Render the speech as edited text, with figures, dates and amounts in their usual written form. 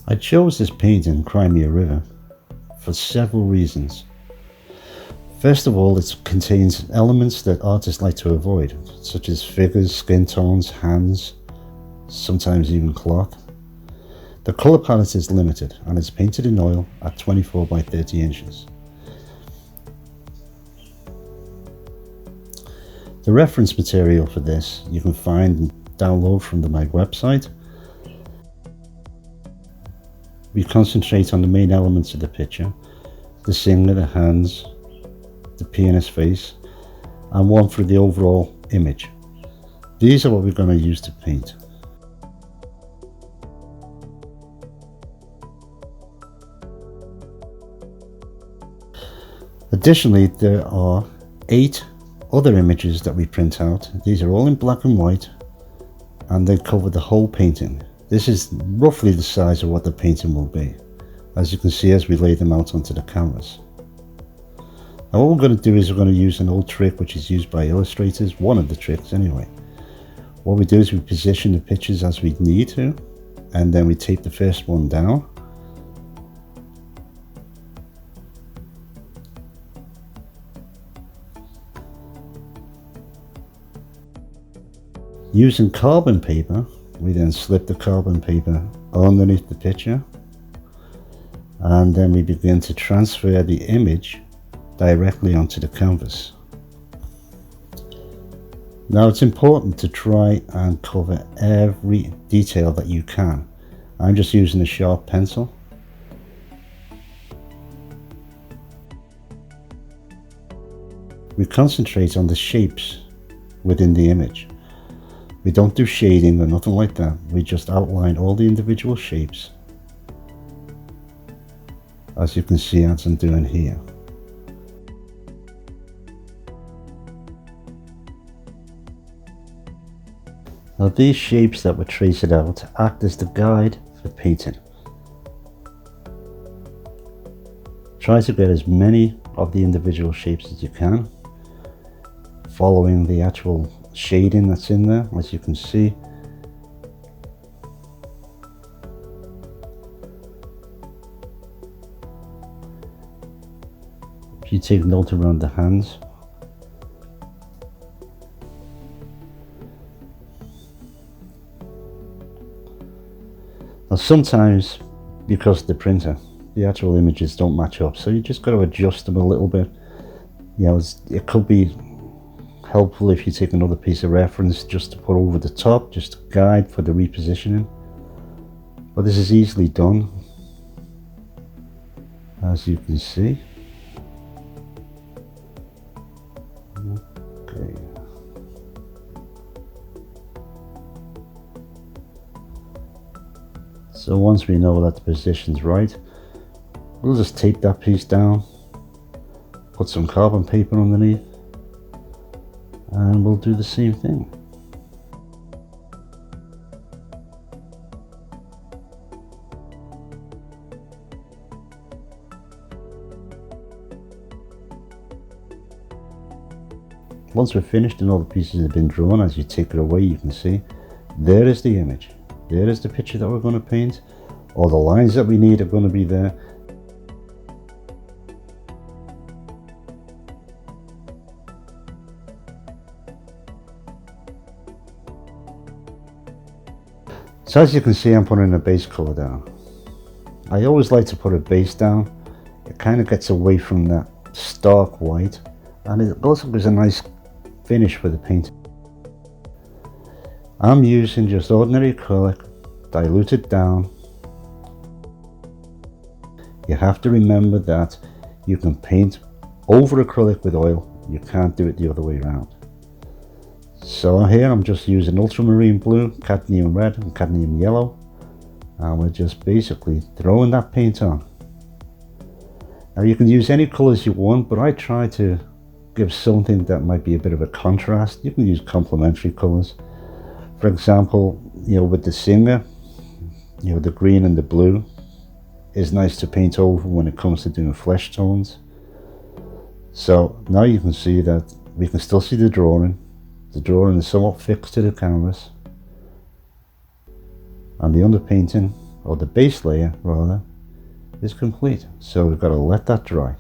I chose this painting, Crimea River, for several reasons. First of all, it contains elements that artists like to avoid, such as figures, skin tones, hands, sometimes even cloth. The colour palette is limited and is painted in oil at 24 by 30 inches. The reference material for this you can find and download from my website. We concentrate on the main elements of the picture: the singer, the hands, the pianist's face, and one for the overall image. These are what we're going to use to paint. Additionally, there are 8 other images that we print out. These are all in black and white, and they cover the whole painting. This is roughly the size of what the painting will be, as you can see as we lay them out onto the canvas. Now what we're going to do is we're going to use an old trick which is used by illustrators, one of the tricks anyway. What we do is we position the pictures as we need to, and then we tape the first one down. Using carbon paper, we then slip the carbon paper underneath the picture, and then we begin to transfer the image directly onto the canvas. Now it's important to try and cover every detail that you can. I'm just using a sharp pencil. We concentrate on the shapes within the image. We don't do shading or nothing like that. We just outline all the individual shapes, as you can see as I'm doing here. Now these shapes that we're tracing out act as the guide for painting. Try to get as many of the individual shapes as you can, following the actual shading that's in there, as you can see. If you take note around the hands, now sometimes because of the printer the actual images don't match up, so you just got to adjust them a little bit. You know, it could be helpful if you take another piece of reference just to put over the top, just a guide for the repositioning. But this is easily done, as you can see. Okay. So once we know that the position's right, we'll just tape that piece down, put some carbon paper underneath, and we'll do the same thing. Once we're finished and all the pieces have been drawn, as you take it away, you can see there is the image. There is the picture that we're going to paint. All the lines that we need are going to be there. So as you can see, I'm putting a base color down. I always like to put a base down. It kind of gets away from that stark white, and it also gives a nice finish for the paint. I'm using just ordinary acrylic, diluted down. You have to remember that you can paint over acrylic with oil. You can't do it the other way around. So here I'm just using ultramarine blue, cadmium red and cadmium yellow, and we're just basically throwing that paint on. Now you can use any colors you want, but I try to give something that might be a bit of a contrast. You can use complementary colors. For example, you know, with the singer, you know, the green and the blue is nice to paint over when it comes to doing flesh tones. So now you can see that we can still see the drawing. The drawing is somewhat fixed to the canvas, and the underpainting or the base layer rather, is complete. So we've got to let that dry.